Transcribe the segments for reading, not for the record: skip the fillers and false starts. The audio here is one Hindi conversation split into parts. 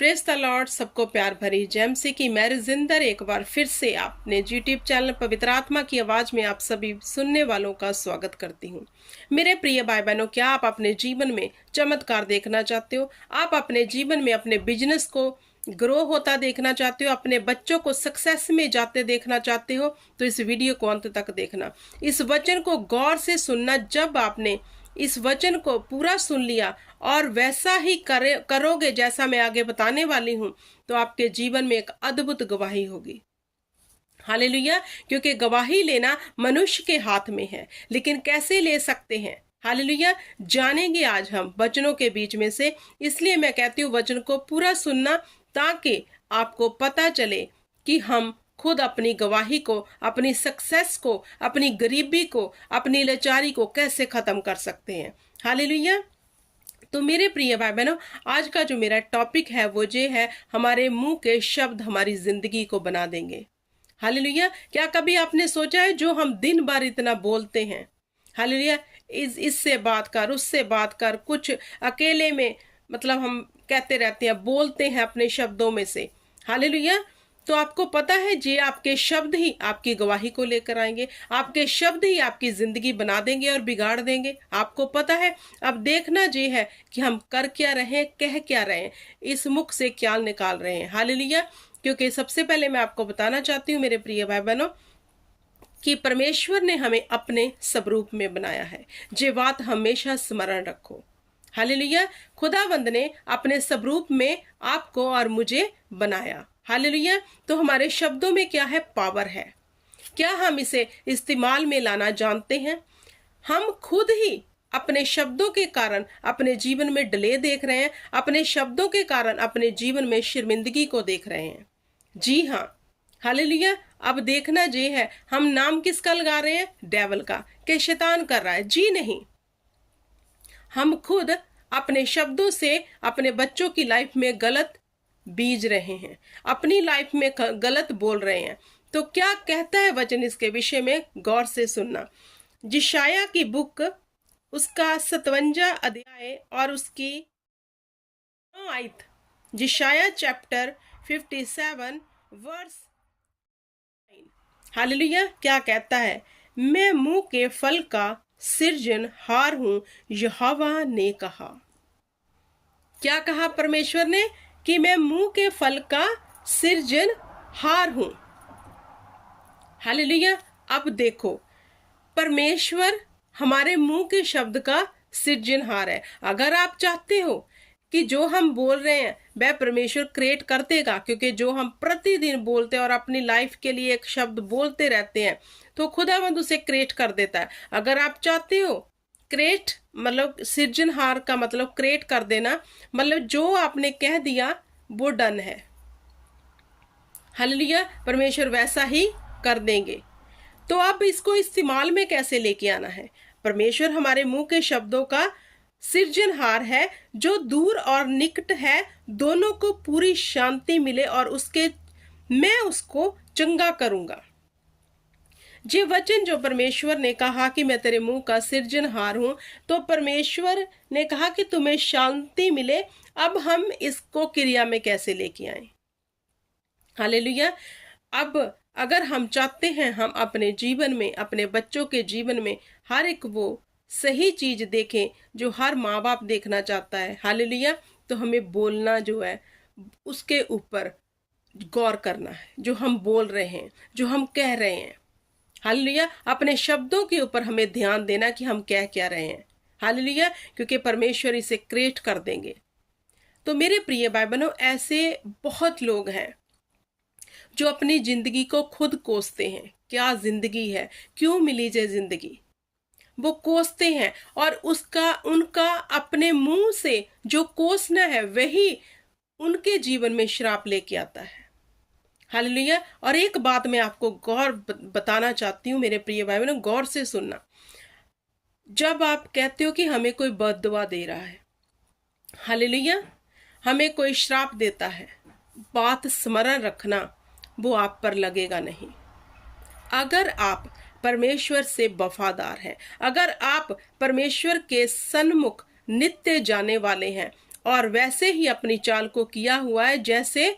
Praise the Lord. सबको प्यार भरी जय मसीह की मेरी जिंदर एक बार फिर से आपने यूट्यूब चैनल पवित्र आत्मा की आवाज में आप सभी सुनने वालों का स्वागत करती हूँ। मेरे प्रिय भाई बहनों, क्या आप अपने जीवन में चमत्कार देखना चाहते हो? आप अपने जीवन में अपने बिजनेस को ग्रो होता देखना चाहते हो, अपने बच्चों को सक्सेस में जाते देखना चाहते हो, तो इस वीडियो को अंत तक देखना। इस वचन को गौर से सुनना। जब आपने इस वचन को पूरा सुन लिया और वैसा ही करोगे जैसा मैं आगे बताने वाली हूं, तो आपके जीवन में एक अद्भुत गवाही होगी। हालेलुया। क्योंकि गवाही लेना मनुष्य के हाथ में है, लेकिन कैसे ले सकते हैं? हालेलुया। जानेंगे आज हम वचनों के बीच में से। इसलिए मैं कहती हूँ वचन को पूरा सुनना, ताकि आपको पता चले कि हम खुद अपनी गवाही को, अपनी सक्सेस को, अपनी गरीबी को, अपनी लाचारी को कैसे खत्म कर सकते हैं। हालेलुया। तो मेरे प्रिय भाई बहनों, आज का जो मेरा टॉपिक है वो ये है, हमारे मुंह के शब्द हमारी जिंदगी को बना देंगे। हालेलुया। क्या कभी आपने सोचा है जो हम दिन भर इतना बोलते हैं, हालेलुया, इससे बात कर, उससे बात कर, कुछ अकेले में मतलब हम कहते रहते हैं, बोलते हैं अपने शब्दों में से। हालेलुया। तो आपको पता है जे आपके शब्द ही आपकी गवाही को लेकर आएंगे, आपके शब्द ही आपकी जिंदगी बना देंगे और बिगाड़ देंगे। आपको पता है। अब देखना जे है कि हम कर क्या रहे हैं, कह क्या रहे हैं, इस मुख से क्या निकाल रहे हैं। हालेलुया। क्योंकि सबसे पहले मैं आपको बताना चाहती हूँ मेरे प्रिय भाई बहनों, कि परमेश्वर ने हमें अपने स्वरूप में बनाया है। ये बात हमेशा स्मरण रखो। हालेलुया। खुदावंद ने अपने स्वरूप में आपको और मुझे बनाया। हालेलुया। तो हमारे शब्दों में क्या है? पावर है। क्या हम इसे इस्तेमाल में लाना जानते हैं? हम खुद ही अपने शब्दों के कारण अपने जीवन में डिले देख रहे हैं, अपने शब्दों के कारण अपने जीवन में शर्मिंदगी को देख रहे हैं। जी हाँ। हालेलुया। अब देखना ये है, हम नाम किसका लगा रहे हैं? डेविल का, कि शैतान कर रहा है। जी नहीं, हम खुद अपने शब्दों से अपने बच्चों की लाइफ में गलत बीज रहे हैं, अपनी लाइफ में गलत बोल रहे हैं। तो क्या कहता है वचन इसके विषय में? गौर से सुनना। यशायाह की बुक, उसका 57 अध्याय और उसकी 9 आयत। यशायाह चैप्टर 57 वर्स 9। हालेलुया। क्या कहता है? मैं मुंह के फल का सृजनहार हूं, यहोवा ने कहा। क्या कहा परमेश्वर ने? कि मैं मुंह के फल का सृजनहार हूं। हालेलुया। अब देखो, परमेश्वर हमारे मुंह के शब्द का सृजनहार है। अगर आप चाहते हो कि जो हम बोल रहे हैं वह परमेश्वर क्रिएट कर देगा, क्योंकि जो हम प्रतिदिन बोलते हैं और अपनी लाइफ के लिए एक शब्द बोलते रहते हैं, तो खुदावंद उसे क्रिएट कर देता है। अगर आप चाहते हो क्रिएट, मतलब सृजनहार का मतलब क्रिएट कर देना, मतलब जो आपने कह दिया वो डन है। हालेलुया। परमेश्वर वैसा ही कर देंगे। तो अब इसको इस्तेमाल में कैसे लेके आना है? परमेश्वर हमारे मुंह के शब्दों का सृजनहार है, जो दूर और निकट है, दोनों को पूरी शांति मिले और मैं उसको चंगा करूंगा। ये वचन जो परमेश्वर ने कहा कि मैं तेरे मुंह का सृजनहार हूं, तो परमेश्वर ने कहा कि तुम्हें शांति मिले। अब हम इसको क्रिया में कैसे लेके आए? हालेलुया। अब अगर हम चाहते हैं हम अपने जीवन में, अपने बच्चों के जीवन में हर एक वो सही चीज देखें जो हर माँ बाप देखना चाहता है, हालेलुया, तो हमें बोलना जो है उसके ऊपर गौर करना है। जो हम बोल रहे हैं, जो हम कह रहे हैं, हालेलुया, अपने शब्दों के ऊपर हमें ध्यान देना कि हम कह क्या रहे हैं। हालेलुया। क्योंकि परमेश्वर इसे क्रिएट कर देंगे। तो मेरे प्रिय भाई बहनों, ऐसे बहुत लोग हैं जो अपनी जिंदगी को खुद कोसते हैं। क्या जिंदगी है, क्यों मिली ये जिंदगी, वो कोसते हैं, और उनका अपने मुंह से जो कोसना है वही उनके जीवन में श्राप लेके आता है। हालेलुया। और एक बात मैं आपको गौर बताना चाहती हूँ मेरे प्रिय भाई बहनों, गौर से सुनना। जब आप कहते हो कि हमें कोई बद्दुआ दे रहा है, हालेलुया, हमें कोई श्राप देता है, बात स्मरण रखना, वो आप पर लगेगा नहीं। अगर आप परमेश्वर से वफादार हैं, अगर आप परमेश्वर के सन्मुख नित्य जाने वाले हैं और वैसे ही अपनी चाल को किया हुआ है जैसे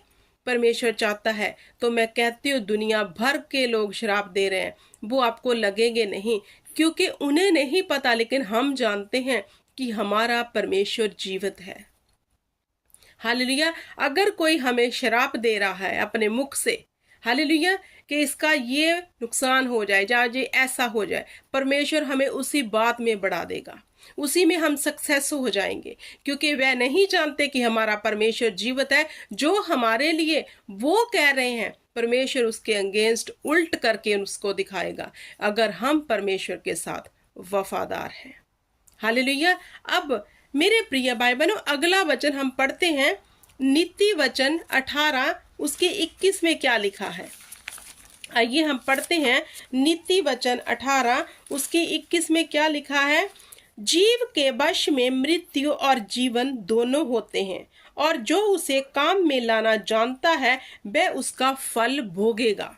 परमेश्वर चाहता है, तो मैं कहती हूँ दुनिया भर के लोग श्राप दे रहे हैं, वो आपको लगेंगे नहीं, क्योंकि उन्हें नहीं पता, लेकिन हम जानते हैं कि हमारा परमेश्वर जीवित है। हालेलुया। अगर कोई हमें श्राप दे रहा है अपने मुख से, हालेलुया, कि इसका ये नुकसान हो जाए, या ये ऐसा हो जाए, परमेश्वर हमें उसी बात में बढ़ा देगा, उसी में हम सक्सेस हो जाएंगे, क्योंकि वह नहीं जानते कि हमारा परमेश्वर जीवित है। जो हमारे लिए वो कह रहे हैं, परमेश्वर उसके अगेंस्ट उल्ट करके उसको दिखाएगा, अगर हम परमेश्वर के साथ वफादार हैं। हालेलुया। अब मेरे प्रिय भाई बहनों, अगला वचन हम पढ़ते हैं, नीति वचन 18 उसके 21 में क्या लिखा है। आइए हम पढ़ते हैं, नीति वचन 18 उसके 21 में क्या लिखा है। जीव के वश में मृत्यु और जीवन दोनों होते हैं, और जो उसे काम में लाना जानता है वह उसका फल भोगेगा।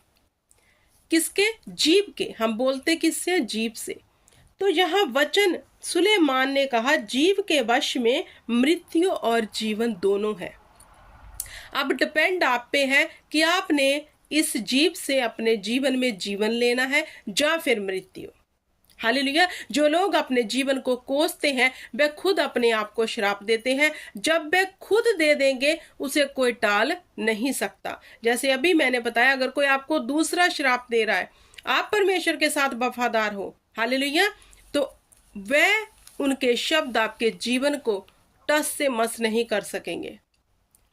किसके? जीव के। हम बोलते किससे? जीव से। तो यहाँ वचन सुलेमान ने कहा जीव के वश में मृत्यु और जीवन दोनों है। अब डिपेंड आप पे है कि आपने इस जीव से अपने जीवन में जीवन लेना है या फिर मृत्यु। हालेलुया। जो लोग अपने जीवन को कोसते हैं वे खुद अपने आप को श्राप देते हैं। जब वे खुद दे देंगे उसे कोई टाल नहीं सकता। जैसे अभी मैंने बताया, अगर कोई आपको दूसरा श्राप दे रहा है, आप परमेश्वर के साथ वफादार हो, हालेलुया, तो वह उनके शब्द आपके जीवन को टस से मस नहीं कर सकेंगे।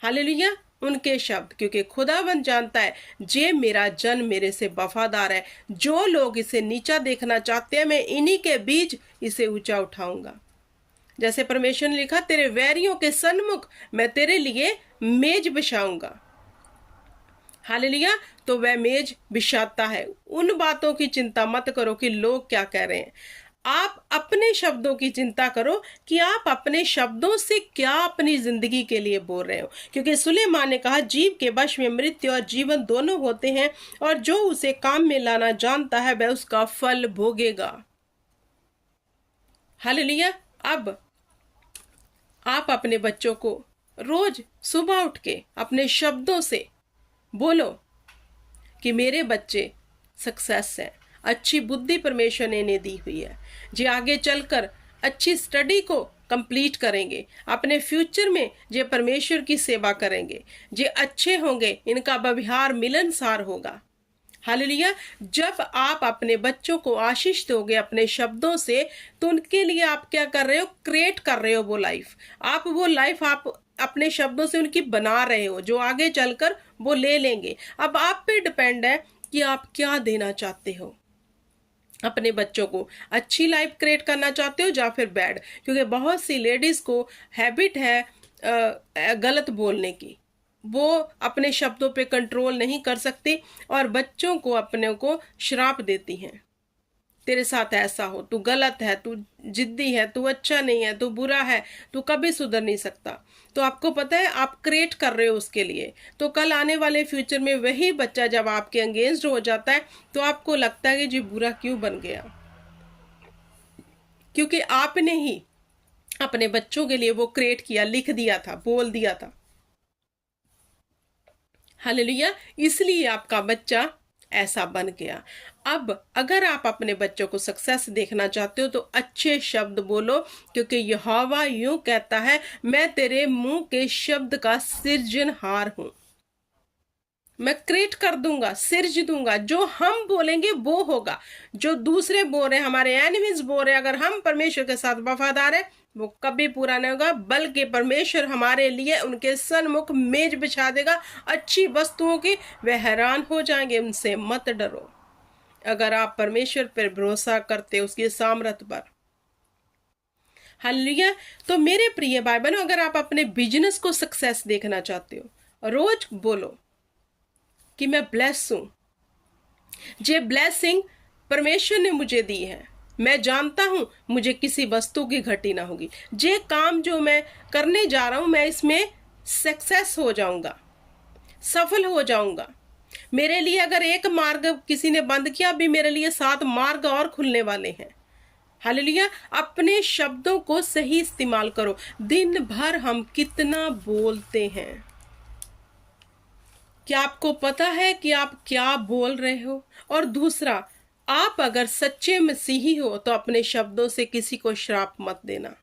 हालेलुया। उनके शब्द, क्योंकि खुदावंद जानता है जे मेरा जन मेरे से वफादार है। जो लोग इसे नीचा देखना चाहते हैं, मैं इन्हीं के बीच इसे ऊंचा उठाऊंगा। जैसे परमेश्वर ने लिखा, तेरे वैरियों के सन्मुख मैं तेरे लिए मेज बिछाऊंगा। हालेलुया। तो वह मेज बिछाता है। उन बातों की चिंता मत करो कि लोग क्या कह रहे हैं, आप अपने शब्दों की चिंता करो कि आप अपने शब्दों से क्या अपनी जिंदगी के लिए बोल रहे हो। क्योंकि सुलेमान ने कहा जीव के वश में मृत्यु और जीवन दोनों होते हैं, और जो उसे काम में लाना जानता है वह उसका फल भोगेगा। हालेलुया। अब आप अपने बच्चों को रोज सुबह उठ के अपने शब्दों से बोलो कि मेरे बच्चे सक्सेस हैं, अच्छी बुद्धि परमेश्वर ने इन्हें दी हुई है, जे आगे चलकर अच्छी स्टडी को कंप्लीट करेंगे, अपने फ्यूचर में जे परमेश्वर की सेवा करेंगे, जे अच्छे होंगे, इनका व्यवहार मिलनसार होगा। हालेलुया। जब आप अपने बच्चों को आशीष दोगे अपने शब्दों से, तो उनके लिए आप क्या कर रहे हो? क्रिएट कर रहे हो वो लाइफ। आप वो लाइफ आप अपने शब्दों से उनकी बना रहे हो, जो आगे चलकर वो ले लेंगे। अब आप पे डिपेंड है कि आप क्या देना चाहते हो अपने बच्चों को। अच्छी लाइफ क्रिएट करना चाहते हो या फिर बैड? क्योंकि बहुत सी लेडीज को हैबिट है गलत बोलने की, वो अपने शब्दों पे कंट्रोल नहीं कर सकती और बच्चों को अपने को श्राप देती हैं। तेरे साथ ऐसा हो, तू गलत है, तू जिद्दी है, तू अच्छा नहीं है, तू बुरा है, तू कभी सुधर नहीं सकता। तो आपको पता है आप क्रिएट कर रहे हो उसके लिए। तो कल आने वाले फ्यूचर में वही बच्चा जब आपके अगेंस्ट हो जाता है तो आपको लगता है कि जी बुरा क्यों बन गया, क्योंकि आपने ही अपने बच्चों के लिए वो क्रिएट किया, लिख दिया था, बोल दिया था। हालेलुया। इसलिए आपका बच्चा ऐसा बन गया। अब अगर आप अपने बच्चों को सक्सेस देखना चाहते हो तो अच्छे शब्द बोलो, क्योंकि यहोवा यूं कहता है, मैं तेरे मुंह के शब्द का सृजनहार हूं। मैं क्रिएट कर दूंगा, सिरज दूंगा। जो हम बोलेंगे वो होगा। जो दूसरे बोल रहे, हमारे एनिमीज बोल रहे, अगर हम परमेश्वर के साथ वफादार है वो कभी पूरा नहीं होगा, बल्कि परमेश्वर हमारे लिए उनके सन्मुख मेज बिछा देगा अच्छी वस्तुओं की। वे हैरान हो जाएंगे। उनसे मत डरो। अगर आप परमेश्वर पर भरोसा करते हो, उसकी सामर्थ पर। हालेलुया। तो मेरे प्रिय भाई बहनों, अगर आप अपने बिजनेस को सक्सेस देखना चाहते हो, रोज बोलो कि मैं ब्लेस हूं। जे ब्लेसिंग परमेश्वर ने मुझे दी है, मैं जानता हूं मुझे किसी वस्तु की घटी ना होगी। जे काम जो मैं करने जा रहा हूं, मैं इसमें सक्सेस हो जाऊंगा, सफल हो जाऊंगा। मेरे लिए अगर एक मार्ग किसी ने बंद किया, अभी मेरे लिए 7 मार्ग और खुलने वाले हैं। हालेलुया। अपने शब्दों को सही इस्तेमाल करो। दिन भर हम कितना बोलते हैं, क्या आपको पता है कि आप क्या बोल रहे हो? और दूसरा, आप अगर सच्चे मसीही हो तो अपने शब्दों से किसी को श्राप मत देना,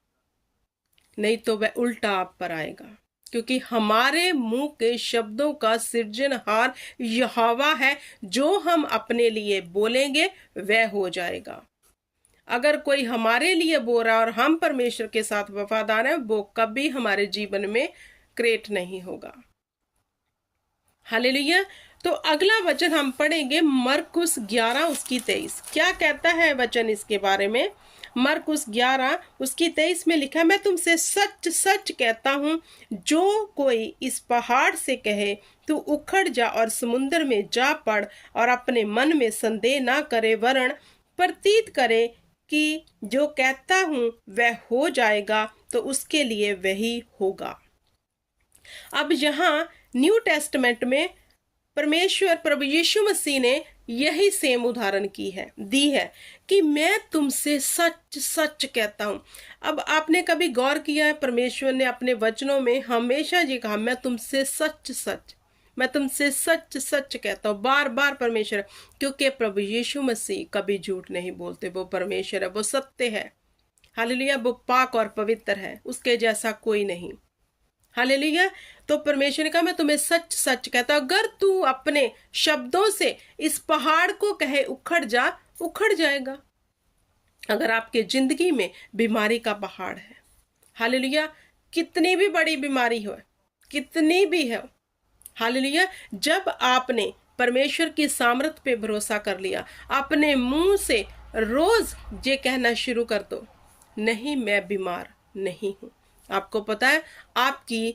नहीं तो वह उल्टा आप पर आएगा। क्योंकि हमारे मुंह के शब्दों का सृजनहार यहोवा है। जो हम अपने लिए बोलेंगे वह हो जाएगा। अगर कोई हमारे लिए बोल रहा है और हम परमेश्वर के साथ वफादार हैं, वो कभी हमारे जीवन में क्रिएट नहीं होगा। हालेलुया। तो अगला वचन हम पढ़ेंगे मरकुस 11 उसकी 23। क्या कहता है वचन इसके बारे में? मरकुस 11 उसकी 23 में लिखा, मैं तुमसे सच सच कहता हूँ, जो कोई इस पहाड़ से कहे तू उखड़ जा और समुद्र में जा पड़, और अपने मन में संदेह ना करे, वरन प्रतीत करे कि जो कहता हूँ वह हो जाएगा, तो उसके लिए वही होगा। अब यहाँ न्यू टेस्टमेंट में परमेश्वर प्रभु यीशु मसीह ने यही सेम उदाहरण दी है कि मैं तुमसे सच सच कहता हूं। अब आपने कभी गौर किया है, परमेश्वर ने अपने वचनों में हमेशा ये कहा, मैं तुमसे सच सच, मैं तुमसे सच सच कहता हूँ, बार बार परमेश्वर। क्योंकि प्रभु यीशु मसीह कभी झूठ नहीं बोलते, वो परमेश्वर है, वो सत्य है। हालेलुया। वो पाक और पवित्र है, उसके जैसा कोई नहीं। हालेलुया। तो परमेश्वर ने कहा, मैं तुम्हें सच सच कहता हूं, अगर तू अपने शब्दों से इस पहाड़ को कहे उखड़ जा, उखड़ जाएगा। अगर आपके जिंदगी में बीमारी का पहाड़ है, हालेलुया, कितनी भी बड़ी बीमारी हो, कितनी भी हो, हालेलुया, जब आपने परमेश्वर की सामर्थ पे भरोसा कर लिया, अपने मुंह से रोज ये कहना शुरू कर दो, नहीं मैं बीमार नहीं हूं। आपको पता है, आपकी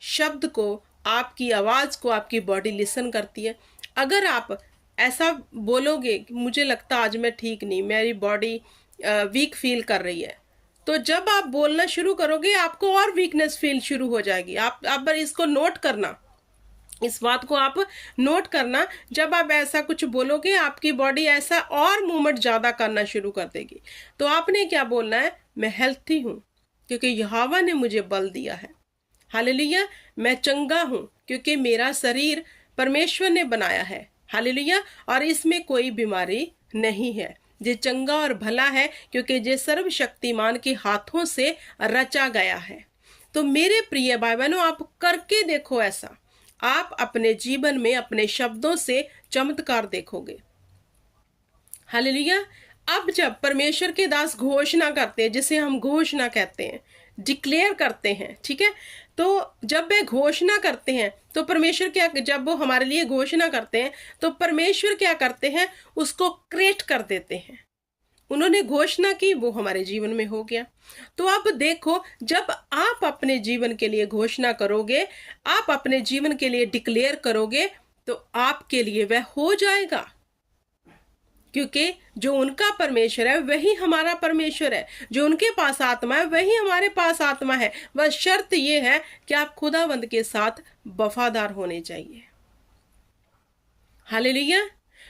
शब्द को, आपकी आवाज को आपकी बॉडी लिसन करती है। अगर आप ऐसा बोलोगे कि मुझे लगता आज मैं ठीक नहीं, मेरी बॉडी वीक फील कर रही है, तो जब आप बोलना शुरू करोगे आपको और वीकनेस फील शुरू हो जाएगी। आप इसको नोट करना, इस बात को आप नोट करना। जब आप ऐसा कुछ बोलोगे आपकी बॉडी ऐसा और मूवमेंट ज्यादा करना शुरू कर देगी। तो आपने क्या बोलना है? मैं हेल्थी हूं क्योंकि यहोवा ने मुझे बल दिया है। हालेलुया। मैं चंगा हूं क्योंकि मेरा शरीर परमेश्वर ने बनाया है। हालेलुया। और इसमें कोई बीमारी नहीं है। ये चंगा और भला है क्योंकि ये सर्वशक्तिमान के हाथों से रचा गया है। तो मेरे प्रिय भाई बहनों, आप करके देखो ऐसा। आप अपने जीवन में अपने शब्दों से चमत्कार देखोगे। हालेलुया। अब जब परमेश्वर के दास घोषणा करते हैं, जिसे हम घोषणा कहते हैं, डिक्लेयर करते हैं, ठीक है, तो जब वे घोषणा करते हैं तो परमेश्वर क्या, जब वो हमारे लिए घोषणा करते हैं तो परमेश्वर क्या करते हैं? उसको क्रिएट कर देते हैं। उन्होंने घोषणा की, वो हमारे जीवन में हो गया। तो अब देखो, जब आप अपने जीवन के लिए घोषणा करोगे, आप अपने जीवन के लिए डिक्लेयर करोगे, तो आपके लिए वह हो जाएगा। क्योंकि जो उनका परमेश्वर है वही हमारा परमेश्वर है, जो उनके पास आत्मा है वही हमारे पास आत्मा है। बस शर्त ये है कि आप खुदावंद के साथ वफादार होने चाहिए। हालेलुया।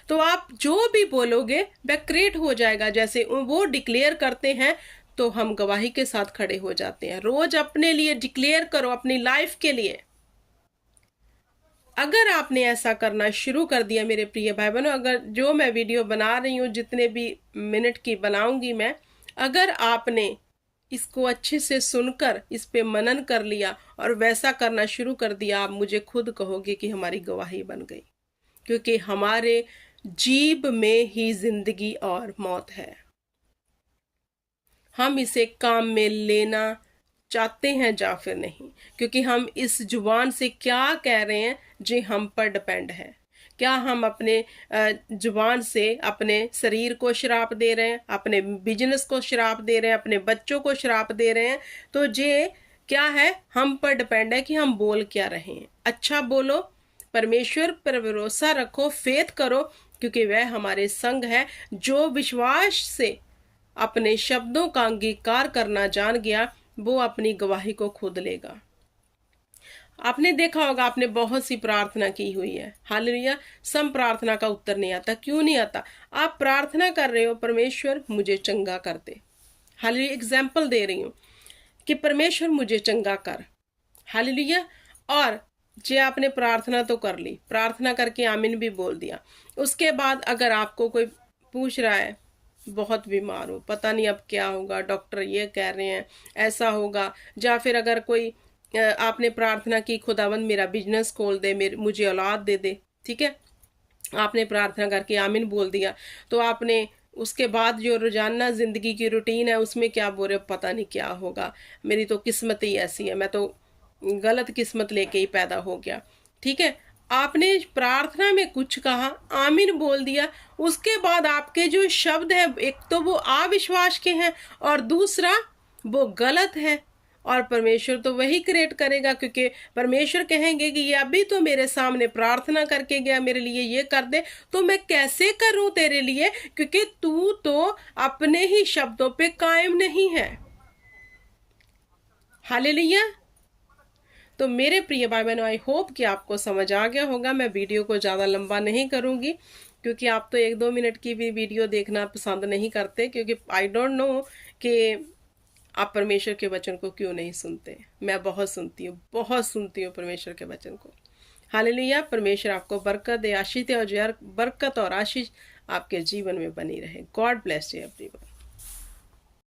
तो आप जो भी बोलोगे वह क्रिएट हो जाएगा। जैसे वो डिक्लेयर करते हैं तो हम गवाही के साथ खड़े हो जाते हैं। रोज अपने लिए डिक्लेयर करो, अपनी लाइफ के लिए। अगर आपने ऐसा करना शुरू कर दिया मेरे प्रिय भाई बहनों, अगर जो मैं वीडियो बना रही हूँ, जितने भी मिनट की बनाऊंगी मैं, अगर आपने इसको अच्छे से सुनकर इस पे मनन कर लिया और वैसा करना शुरू कर दिया, आप मुझे खुद कहोगे कि हमारी गवाही बन गई। क्योंकि हमारे जीभ में ही जिंदगी और मौत है। हम इसे काम में लेना चाहते हैं या फिर नहीं, क्योंकि हम इस जुबान से क्या कह रहे हैं जी हम पर डिपेंड है। क्या हम अपने जुबान से अपने शरीर को श्राप दे रहे हैं, अपने बिजनेस को श्राप दे रहे हैं, अपने बच्चों को श्राप दे रहे हैं? तो ये क्या है? हम पर डिपेंड है कि हम बोल क्या रहे हैं। अच्छा बोलो, परमेश्वर पर भरोसा रखो, फेथ करो, क्योंकि वह हमारे संग है। जो विश्वास से अपने शब्दों का अंगीकार करना जान गया, वो अपनी गवाही को खुद लेगा। आपने देखा होगा, आपने बहुत सी प्रार्थना की हुई है, हालेलुया, सम प्रार्थना का उत्तर नहीं आता। क्यों नहीं आता? आप प्रार्थना कर रहे हो, परमेश्वर मुझे चंगा कर दे, हालेलुया, एग्जाम्पल दे रही हूँ कि परमेश्वर मुझे चंगा कर, हालेलुया। और जे आपने प्रार्थना तो कर ली, प्रार्थना करके आमीन भी बोल दिया। उसके बाद अगर आपको कोई पूछ रहा है, बहुत बीमार हो, पता नहीं अब क्या होगा, डॉक्टर ये कह रहे हैं ऐसा होगा, या फिर अगर कोई आपने प्रार्थना की, खुदावंद मेरा बिजनेस खोल दे, मुझे औलाद दे दे, ठीक है, आपने प्रार्थना करके आमीन बोल दिया, तो आपने उसके बाद जो रोजाना जिंदगी की रूटीन है उसमें क्या बोल रहे हो, पता नहीं क्या होगा, मेरी तो किस्मत ही ऐसी है, मैं तो गलत किस्मत लेके ही पैदा हो गया, ठीक है। आपने प्रार्थना में कुछ कहा, आमीन बोल दिया, उसके बाद आपके जो शब्द है, एक तो वो अविश्वास के हैं और दूसरा वो गलत है, और परमेश्वर तो वही क्रिएट करेगा, क्योंकि परमेश्वर कहेंगे कि ये अभी तो मेरे सामने प्रार्थना करके गया, मेरे लिए ये कर दे, तो मैं कैसे करूं तेरे लिए, क्योंकि तू तो अपने ही शब्दों पे कायम नहीं है। हालेलुया। तो मेरे प्रिय भाई बहनों, आई होप कि आपको समझ आ गया होगा। मैं वीडियो को ज़्यादा लंबा नहीं करूँगी, क्योंकि आप तो 1-2 मिनट की भी वीडियो देखना पसंद नहीं करते, क्योंकि आई डोंट नो कि आप परमेश्वर के वचन को क्यों नहीं सुनते। मैं बहुत सुनती हूँ, बहुत सुनती हूँ परमेश्वर के वचन को। हालेलुया। परमेश्वर आपको बरकत दे, आशीष दे, और बरकत और आशीष आपके जीवन में बनी रहे। God bless you everyone.